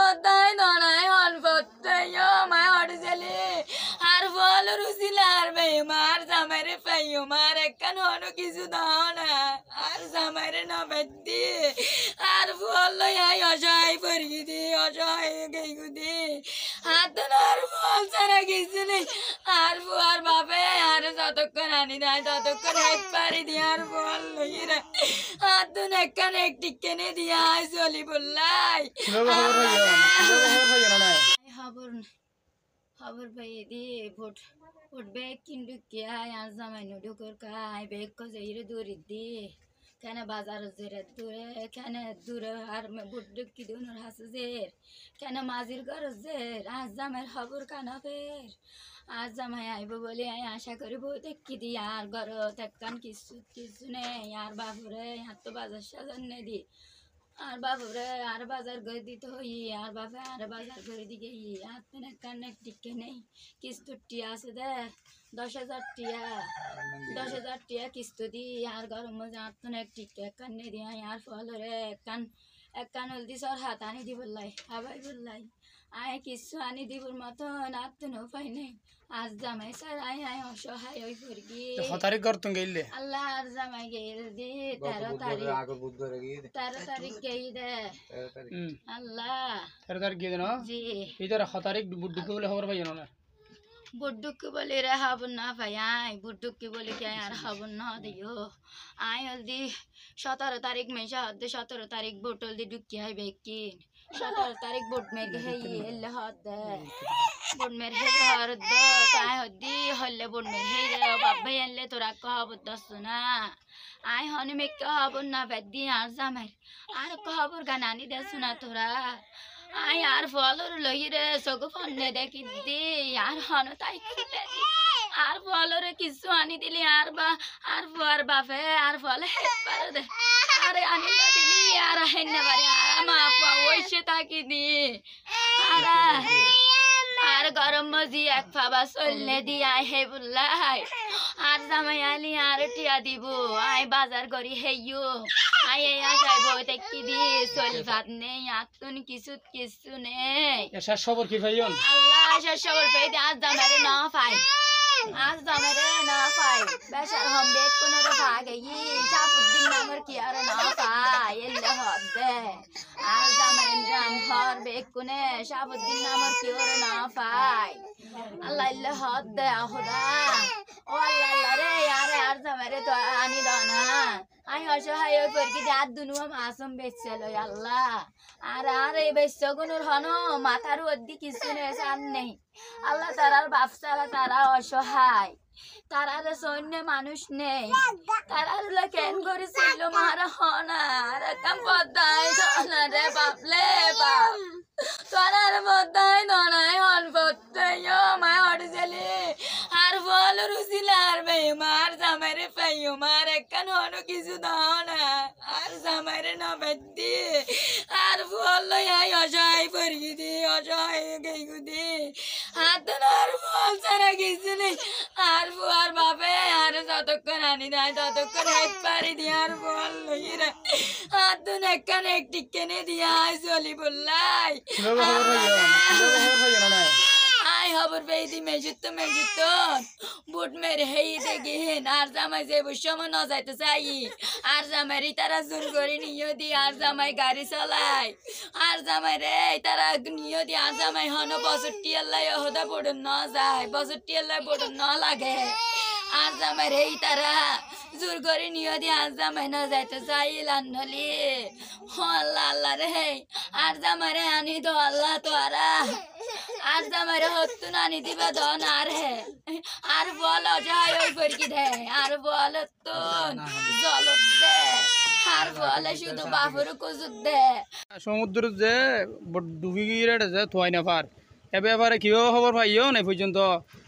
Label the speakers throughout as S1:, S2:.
S1: বদাই ননাই হল বত্তাইও মাই হড়জেলি আর বল রুসিলার বে মার জামাইরে পাইও মার একখান হনো কিছু দাও না আর জামাইরে না বেদ্দি আর বল লই আই অসহায় পড়ি দি অসহায় গেইগু দি হাত আর বল ছাড়া কিছু নেই আর বুয়ার বাপে আর যতক্ষণ আনি দেয় ততক্ষণ হাত পারি দি আর বল লই রে হাত একখান একটি কেনে দিয়া চলি বললাই খবর পাই দি ভোট ভোট ব্যাগ কিন্তু কে আর জামাই নুডুকর কাই ব্যাগ কজাইরে দৌড়ি দি কেন বাজার জেরে দূরে কেন দূরে আর ভোট ডুকি দুনোর হাসে জের কেন মাঝির ঘর জের আজ জামাইয়ের খবর কানা ফের আজ জামাই আইব বলে আশা করি বউ দেখি দি আর ঘর তেকান কিছু নেই আর বাবুরে আর তো বাজার সাজার নে দি আর বাবুরে আর বাজার করে দিতে হই আর বাপে আর বাজার করে দিকে আর তো কান এক টিকে নেই কিস্তুটি আছে দে 10,000 টিয়া 10,000 টিয়া কিস্ত দি আর গরম মজা আর তো এক টিকে কান্নে দিয়া আর ফল রে এক কান হলদি সর হাত আনি দি বললাই হাবাই বললাই আয় কিছু আনি দিবর মতন আর তো উপায় নেই আজ জামাই স্যার আয় অসহায় ওই ফরগি
S2: তারিখ কর তুমি গেইলে
S1: আল্লাহ আর জামাই গেল দি 13 তারিখ গেই দে আল্লাহ
S2: 13 তারিখ গিয়ে না
S1: জি
S2: ইদার 7 তারিখ বুড্ডুকে বলে খবর পাইও না
S1: বুড্ডুকে বলে রে হাবন না ভাই আয় বুড্ডুকে বলে কে আর হাবন না দিও আয় হলদি 17 তারিখ মেশা হদ্দে 17 তারিখ বোটল দি ডুকি হয় বেকিন 17 তারিখ বোট মের গে হেই এলে হদ্দে বোট মের হে হর দ তাই হদ্দি হল্লে বোট মের হে রে বাপ ভাই আনলে তোরা কহব দস না আয় হনে মে কহবন না বেদি আর জামাই আর কহবর গানানি দে শুনা তোরা আয় আর ফলর লই রে সগো ফন্নে দেখি দি আর হন তাই খুলে দি আর ফলরে কিছু আনি দিলি আর ফুয়ার বাপে আর ফল হেট পারে দে আরে আনি দিলি আর হেন্নে বারে আর মা ফুয়া ওইসে তাকি দি আর গরম মজি এক ফাবা চললে দি আয় হে বুল্লাই আর জামাই আলি আর টিয়া দিব আয় বাজার করি হেইও আয় এই আশায় বই দেখি দি চলি ভাত নেই আতুন কিছু নেই
S2: শেষ খবর কি ভাইয়ন
S1: আল্লাহ শেষ খবর পেয়ে দি আজ জামাইরে না পাই আজ জামাইরে না পাই বেচার হম বেক কোনরে ভাগে ই সাপুদ্দিন নামের কি আর না পাই এলে হদ্দে আজ জামাইন রাম হর বেক কোনে সাপুদ্দিন নামের কি আর না পাই আল্লাহ এলে হদ্দে খোদা ও আল্লাহ রে আর জামাইরে তো আনি দাও না আই অসহায় ওই পরকি আর দুনুয়া মাসম বেচছিল আল্লাহ আর এই বেচগুনুর হন মাথার অদ্দি কিছু নেই আর নেই আল্লাহ তারার বাপসারা তারা অসহায় তারার সৈন্য মানুষ নেই তারার কেন করেছিল মারা হনা কাম পদ্মায় ধনা রে বাপলে বাপ তোরার পদ্মায় ধনায় হল পত্তাইও মায় হড়জেলি আর বল রুসিলার বে মার জামাইরে পাইও মার একখান হনো কিছু দাও না আর জামাইরে না বেদ্দি আর বল লই আই অসহায় পড়ি দি অসহায় গেইগু দি হাত আর বল ছাড়া কিছু নেই আর বুয়ার বাপে আর যতক্ষণ আনি দেয় ততক্ষণ হাত পারি দি আর বল লই রে হাত একখান একটি কেনে দিয়া চলি বললাই আয় খবর পেয়ে দি মেজুত বুট মেরে হেই দেখি আর জামাই যে সময় ন যাইতে চাই আর জামাই তারা জোর করে নিয়ে দি আর জামাই গাড়ি চালায় আর জামাই রে তারা নিয়ে দি আর জামাই হন 62 আল্লাহ হদা পড়ন ন যায় 62 আল্লাহ পড়ন ন লাগে আর জামাই রে তারা জোর করে নিয়ে দি আর জামাই না যাইতে চাইলান নলি আল্লাহ রে আর জামাই রে আনি দো আল্লাহ তোরা আর জামাইরে হত্যু নানি দিবা দন আর হে আর বল যায় ওই পরকি দে আর বল তো জল দে আর বলে শুধু বাপুর কুজুত দে
S2: সমুদ্র যে ডুবি গিয়ে যে থোয়াই না পার এ ব্যাপারে কিভাবে খবর পাইও নাই পর্যন্ত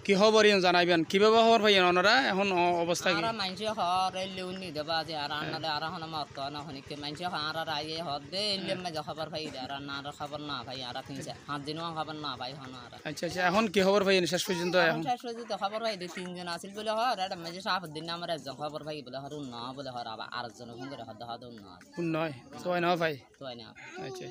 S2: কি খবর জানাইবেন কিভাবে খবর পাইয়েন ওনারা এখন অবস্থা কি
S3: মানুষ হর লেউনি দেবা যে আর আন্নাদে আর হন মরতো না হনিকে মানুষ আর আইয়ে হদ দে এলে মে খবর পাই দে আর না খবর না ভাই আর কিনছে 5 দিনও খবর না ভাই হন আর
S2: আচ্ছা এখন কি খবর পাইয়েন শেষ পর্যন্ত এখন
S3: শেষ পর্যন্ত খবর পাই দে 3 জন আছিল বলে হর এটা মে সাফ দিন আমার একজন খবর পাই বলে হর না বলে হর আরেকজন ফোন করে হদ হদ না
S2: কোন নয় তো না ভাই
S3: তো না
S2: আচ্ছা